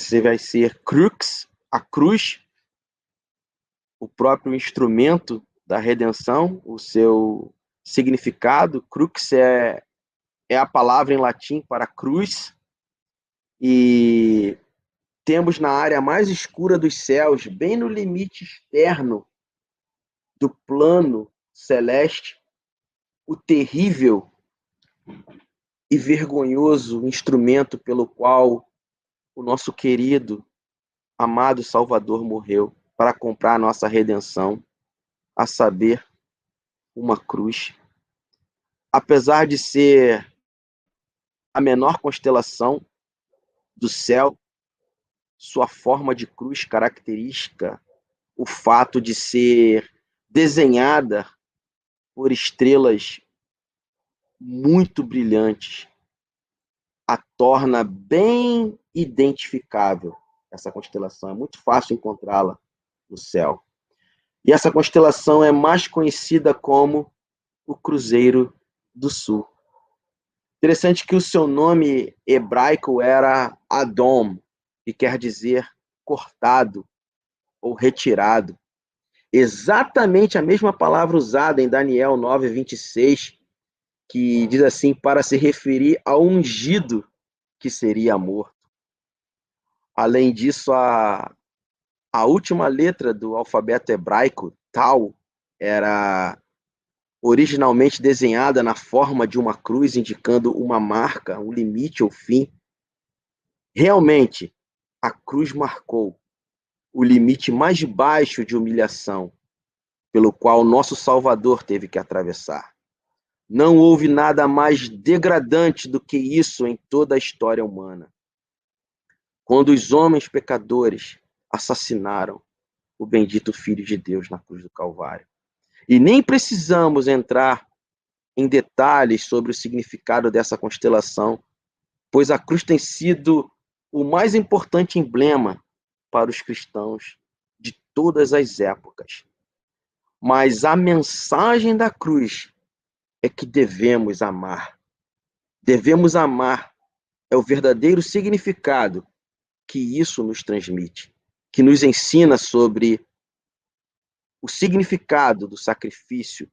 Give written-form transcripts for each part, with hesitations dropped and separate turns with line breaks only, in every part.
Você vai ser crux, a cruz, o próprio instrumento da redenção, o seu significado. Crux é a palavra em latim para cruz, e temos na área mais escura dos céus, bem no limite externo do plano celeste, o terrível e vergonhoso instrumento pelo qual o nosso querido, amado Salvador morreu para comprar a nossa redenção, a saber, uma cruz. Apesar de ser a menor constelação do céu, sua forma de cruz característica, o fato de ser desenhada por estrelas muito brilhantes, a torna bem identificável. Essa constelação é muito fácil encontrá-la no céu. E essa constelação é mais conhecida como o Cruzeiro do Sul. Interessante que o seu nome hebraico era Adom, que quer dizer cortado ou retirado. Exatamente a mesma palavra usada em Daniel 9:26, que diz assim, para se referir ao ungido que seria morto. Além disso, a última letra do alfabeto hebraico, Tau, era originalmente desenhada na forma de uma cruz, indicando uma marca, um limite ou fim. Realmente, a cruz marcou o limite mais baixo de humilhação pelo qual nosso Salvador teve que atravessar. Não houve nada mais degradante do que isso em toda a história humana. Quando os homens pecadores assassinaram o bendito Filho de Deus na cruz do Calvário. E nem precisamos entrar em detalhes sobre o significado dessa constelação, pois a cruz tem sido o mais importante emblema para os cristãos de todas as épocas. Mas a mensagem da cruz é que devemos amar. Devemos amar é o verdadeiro significado que isso nos transmite, que nos ensina sobre o significado do sacrifício,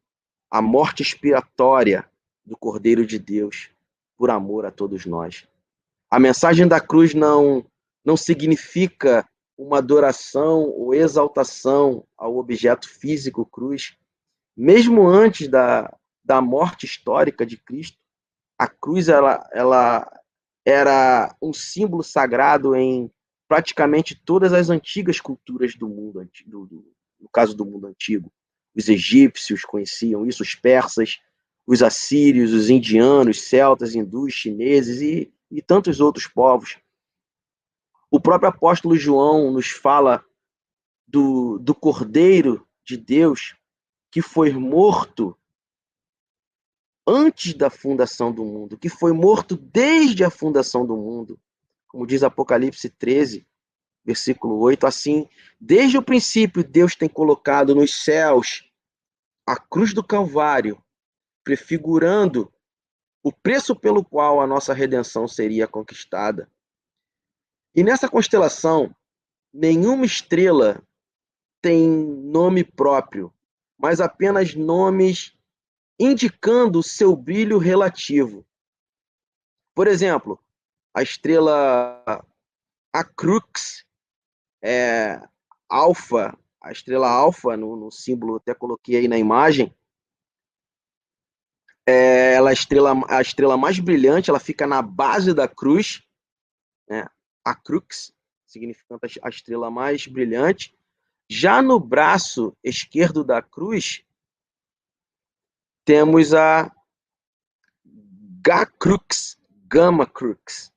a morte expiatória do Cordeiro de Deus, por amor a todos nós. A mensagem da cruz não significa uma adoração ou exaltação ao objeto físico cruz. Mesmo antes da morte histórica de Cristo, a cruz ela era um símbolo sagrado em praticamente todas as antigas culturas do mundo, no caso do mundo antigo. Os egípcios conheciam isso, os persas, os assírios, os indianos, celtas, hindus, chineses e tantos outros povos. O próprio apóstolo João nos fala do Cordeiro de Deus que foi morto antes da fundação do mundo, que foi morto desde a fundação do mundo. Como diz Apocalipse 13, versículo 8, assim, desde o princípio Deus tem colocado nos céus a cruz do Calvário, prefigurando o preço pelo qual a nossa redenção seria conquistada. E nessa constelação, nenhuma estrela tem nome próprio, mas apenas nomes indicando o seu brilho relativo. Por exemplo, a estrela Acrux, alfa, a estrela alfa, no símbolo, até coloquei aí na imagem, ela é a estrela mais brilhante, ela fica na base da cruz, né? A crux, significando a estrela mais brilhante. Já no braço esquerdo da cruz, temos a Gamma Crux,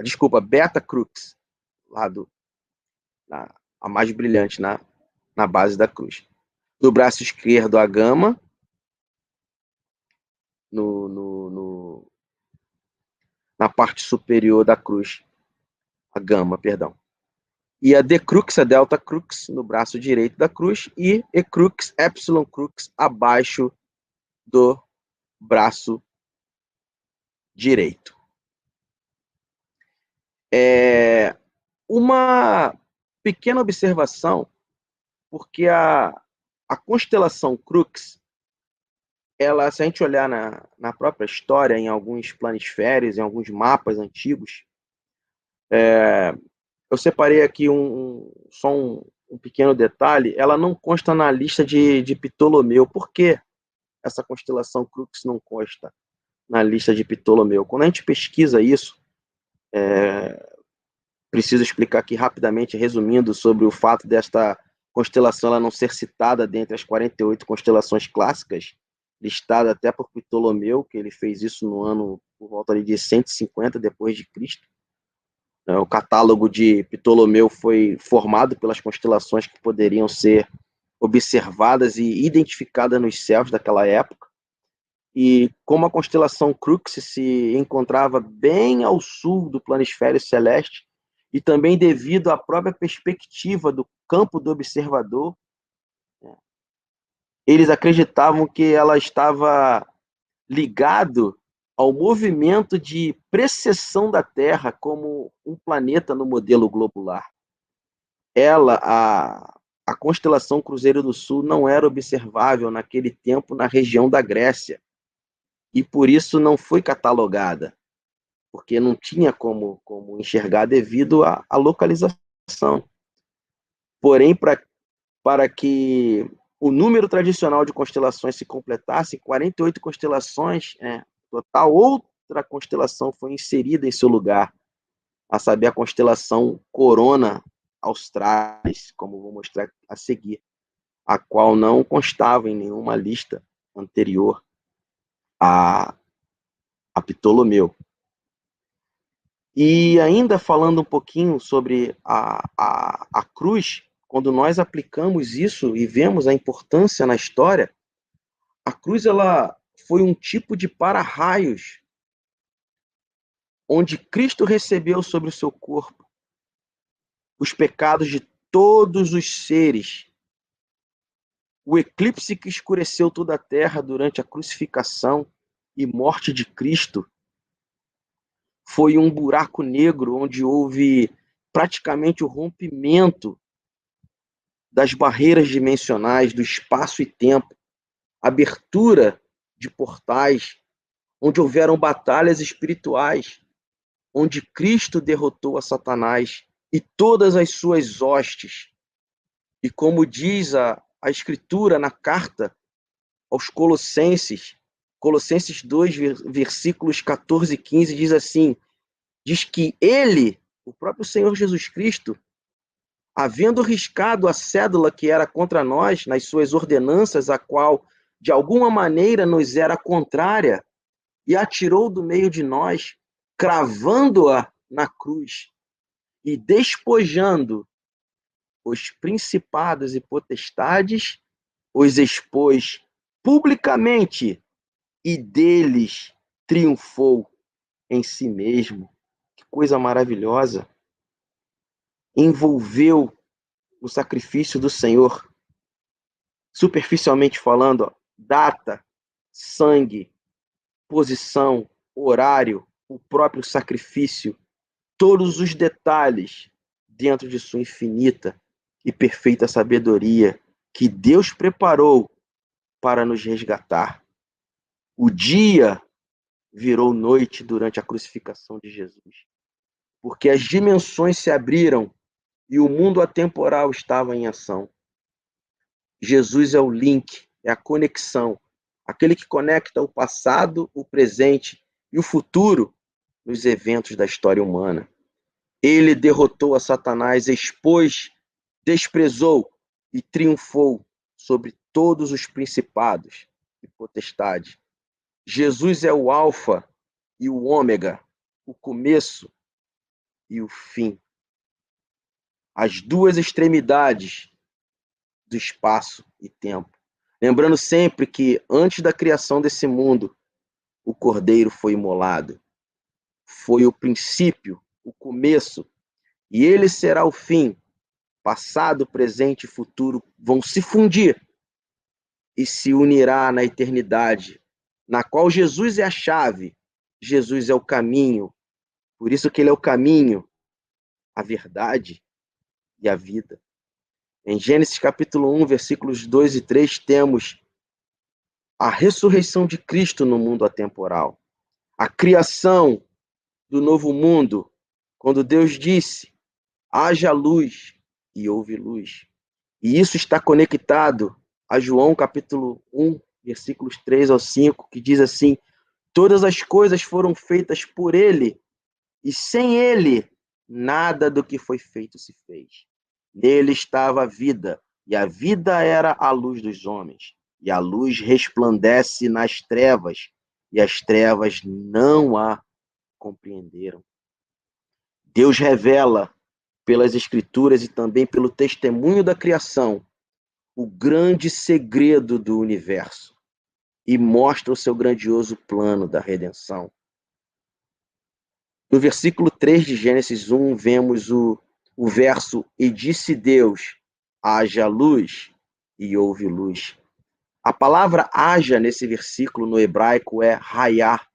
desculpa, Beta Crux, a mais brilhante na base da cruz. No braço esquerdo, a Gama, na parte superior da cruz, a Gama, perdão. E a D Crux, a Delta Crux, no braço direito da cruz, e E Crux, Epsilon Crux, abaixo do braço direito. Uma pequena observação, porque a constelação Crux, ela, se a gente olhar na própria história, em alguns planisférios, em alguns mapas antigos, eu separei aqui só um pequeno detalhe, ela não consta na lista de Ptolomeu. Por que essa constelação Crux não consta na lista de Ptolomeu? Quando a gente pesquisa isso, preciso explicar aqui rapidamente, resumindo, sobre o fato desta constelação ela não ser citada dentre as 48 constelações clássicas, listada até por Ptolomeu, que ele fez isso no ano por volta de 150 depois de Cristo. O catálogo de Ptolomeu foi formado pelas constelações que poderiam ser observadas e identificadas nos céus daquela época. E como a constelação Crux se encontrava bem ao sul do planisfério celeste, e também devido à própria perspectiva do campo do observador, eles acreditavam que ela estava ligado ao movimento de precessão da Terra como um planeta no modelo globular. A constelação Cruzeiro do Sul não era observável naquele tempo na região da Grécia, e por isso não foi catalogada, porque não tinha como enxergar devido à localização. Porém, para que o número tradicional de constelações se completasse, 48 constelações, total, outra constelação foi inserida em seu lugar, a saber, a constelação Corona Australis, como vou mostrar a seguir, a qual não constava em nenhuma lista anterior a Ptolomeu. E ainda falando um pouquinho sobre a cruz, quando nós aplicamos isso e vemos a importância na história, a cruz ela foi um tipo de para-raios onde Cristo recebeu sobre o seu corpo os pecados de todos os seres. O eclipse que escureceu toda a terra durante a crucificação e morte de Cristo foi um buraco negro onde houve praticamente o rompimento das barreiras dimensionais, do espaço e tempo, abertura de portais, onde houveram batalhas espirituais, onde Cristo derrotou a Satanás e todas as suas hostes. E como diz a Escritura na carta aos Colossenses, Colossenses 2, versículos 14 e 15, diz assim, diz que ele, o próprio Senhor Jesus Cristo, havendo riscado a cédula que era contra nós, nas suas ordenanças, a qual, de alguma maneira, nos era contrária, e atirou do meio de nós, cravando-a na cruz, e despojando os principados e potestades, os expôs publicamente, e deles triunfou em si mesmo. Que coisa maravilhosa! Envolveu o sacrifício do Senhor, superficialmente falando, data, sangue, posição, horário, o próprio sacrifício, todos os detalhes dentro de sua infinita e perfeita sabedoria que Deus preparou para nos resgatar. O dia virou noite durante a crucificação de Jesus, porque as dimensões se abriram e o mundo atemporal estava em ação. Jesus é o link, é a conexão, aquele que conecta o passado, o presente e o futuro nos eventos da história humana. Ele derrotou a Satanás, expôs, desprezou e triunfou sobre todos os principados e potestades. Jesus é o alfa e o ômega, o começo e o fim. As duas extremidades do espaço e tempo. Lembrando sempre que antes da criação desse mundo, o Cordeiro foi imolado. Foi o princípio, o começo, e ele será o fim. Passado, presente e futuro vão se fundir e se unirá na eternidade, na qual Jesus é a chave, Jesus é o caminho. Por isso que ele é o caminho, a verdade e a vida. Em Gênesis capítulo 1, versículos 2 e 3, temos a ressurreição de Cristo no mundo atemporal. A criação do novo mundo, quando Deus disse, haja luz e houve luz. E isso está conectado a João capítulo 1, versículos 3 ao 5, que diz assim, todas as coisas foram feitas por ele, e sem ele, nada do que foi feito se fez. Nele estava a vida, e a vida era a luz dos homens. E a luz resplandece nas trevas, e as trevas não a compreenderam. Deus revela pelas Escrituras e também pelo testemunho da criação o grande segredo do universo e mostra o seu grandioso plano da redenção. No versículo 3 de Gênesis 1, vemos o verso, e disse Deus, haja luz, e houve luz. A palavra haja nesse versículo no hebraico é hayá,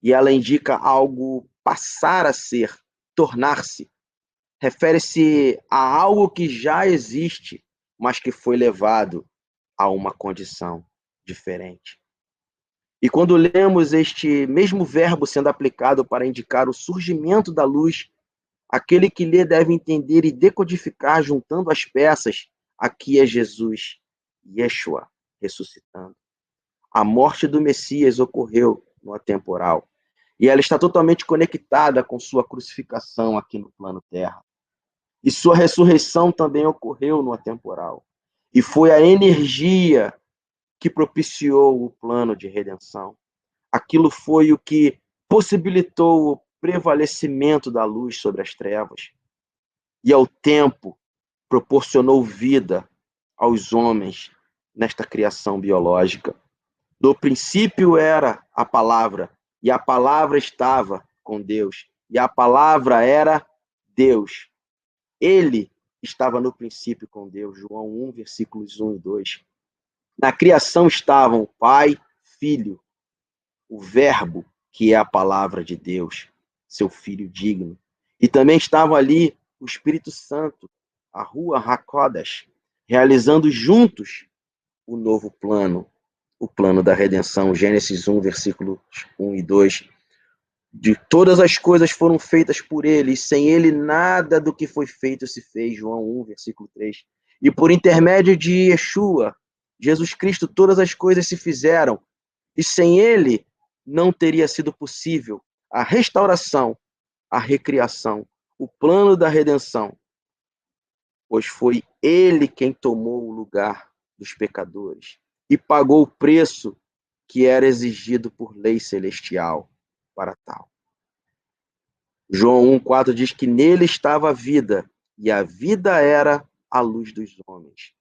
e ela indica algo passar a ser, tornar-se. Refere-se a algo que já existe, mas que foi levado a uma condição diferente. E quando lemos este mesmo verbo sendo aplicado para indicar o surgimento da luz, aquele que lê deve entender e decodificar, juntando as peças, aqui é Jesus, Yeshua, ressuscitando. A morte do Messias ocorreu no atemporal, e ela está totalmente conectada com sua crucificação aqui no plano terra. E sua ressurreição também ocorreu no atemporal. E foi a energia que propiciou o plano de redenção. Aquilo foi o que possibilitou o prevalecimento da luz sobre as trevas. E ao tempo proporcionou vida aos homens nesta criação biológica. No princípio era a palavra, e a palavra estava com Deus, e a palavra era Deus. Ele estava no princípio com Deus, João 1, versículos 1 e 2. Na criação estavam o Pai, Filho, o Verbo, que é a palavra de Deus, seu Filho digno. E também estavam ali o Espírito Santo, a Rua Hakodesh, realizando juntos o novo plano, o plano da redenção. Gênesis 1, versículos 1 e 2. De todas as coisas foram feitas por ele, e sem ele nada do que foi feito se fez. João 1, versículo 3. E por intermédio de Yeshua, Jesus Cristo, todas as coisas se fizeram, e sem ele não teria sido possível a restauração, a recriação, o plano da redenção, pois foi ele quem tomou o lugar dos pecadores e pagou o preço que era exigido por lei celestial para tal. João 1,4 diz que nele estava a vida, e a vida era a luz dos homens.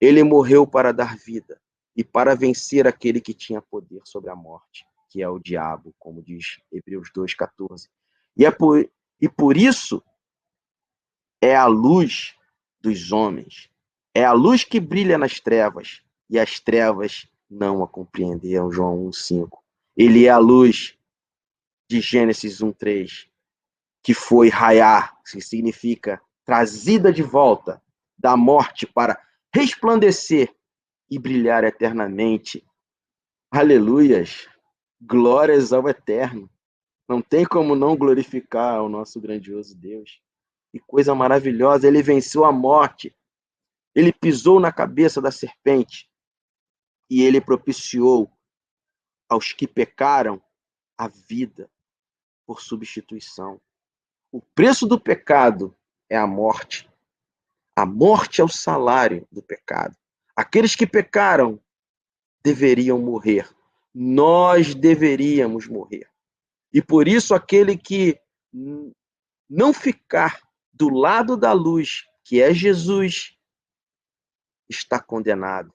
Ele morreu para dar vida e para vencer aquele que tinha poder sobre a morte, que é o diabo, como diz Hebreus 2,14. E por isso é a luz dos homens. É a luz que brilha nas trevas, e as trevas não a compreenderam, João 1,5. Ele é a luz de Gênesis 1,3, que foi raiar, que significa trazida de volta da morte para resplandecer e brilhar eternamente. Aleluias! Glórias ao Eterno. Não tem como não glorificar o nosso grandioso Deus. Que coisa maravilhosa! Ele venceu a morte. Ele pisou na cabeça da serpente. E ele propiciou aos que pecaram a vida por substituição. O preço do pecado é a morte. A morte é o salário do pecado. Aqueles que pecaram deveriam morrer. Nós deveríamos morrer. E por isso aquele que não ficar do lado da luz, que é Jesus, está condenado.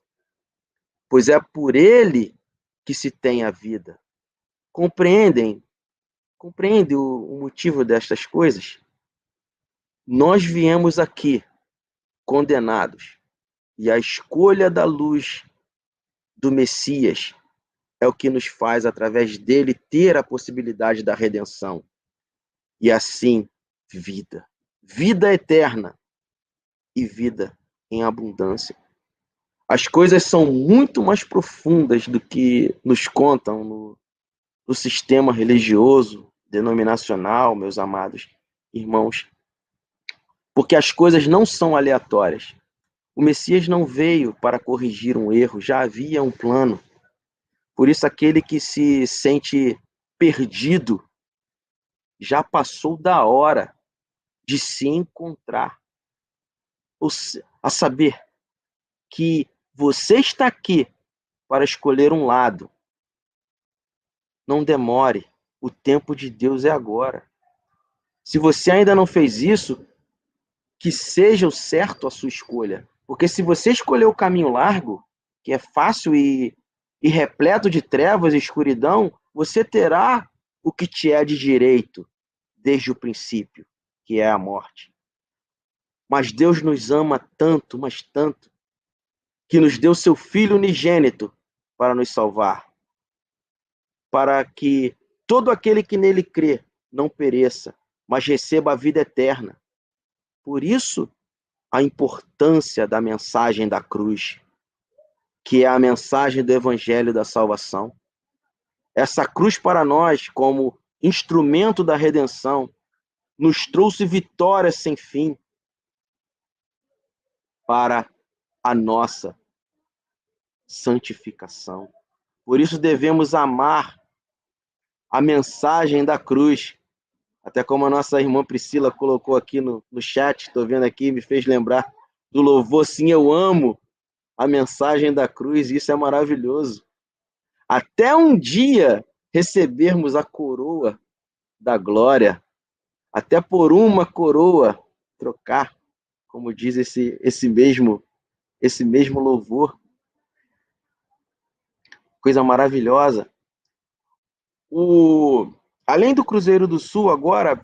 Pois é por ele que se tem a vida. Compreende o motivo destas coisas? Nós viemos aqui condenados, e a escolha da luz do Messias é o que nos faz, através dele, ter a possibilidade da redenção. E assim, vida. vida eterna e vida em abundância. As coisas são muito mais profundas do que nos contam no sistema religioso, denominacional, meus amados irmãos, porque as coisas não são aleatórias. O Messias não veio para corrigir um erro, já havia um plano. Por isso, aquele que se sente perdido já passou da hora de se encontrar. A saber, que você está aqui para escolher um lado. Não demore, o tempo de Deus é agora. Se você ainda não fez isso, que seja o certo a sua escolha. Porque se você escolher o caminho largo, que é fácil e repleto de trevas e escuridão, você terá o que te é de direito desde o princípio, que é a morte. Mas Deus nos ama tanto, mas tanto, que nos deu seu Filho unigênito para nos salvar, para que todo aquele que nele crê não pereça, mas receba a vida eterna. Por isso, a importância da mensagem da cruz, que é a mensagem do Evangelho da salvação. Essa cruz para nós, como instrumento da redenção, nos trouxe vitória sem fim para a nossa santificação. Por isso devemos amar a mensagem da cruz. Até como a nossa irmã Priscila colocou aqui no chat, estou vendo aqui, me fez lembrar do louvor, sim, eu amo a mensagem da cruz, isso é maravilhoso. Até um dia recebermos a coroa da glória, até por uma coroa trocar, como diz esse mesmo louvor. Coisa maravilhosa. Além do Cruzeiro do Sul, agora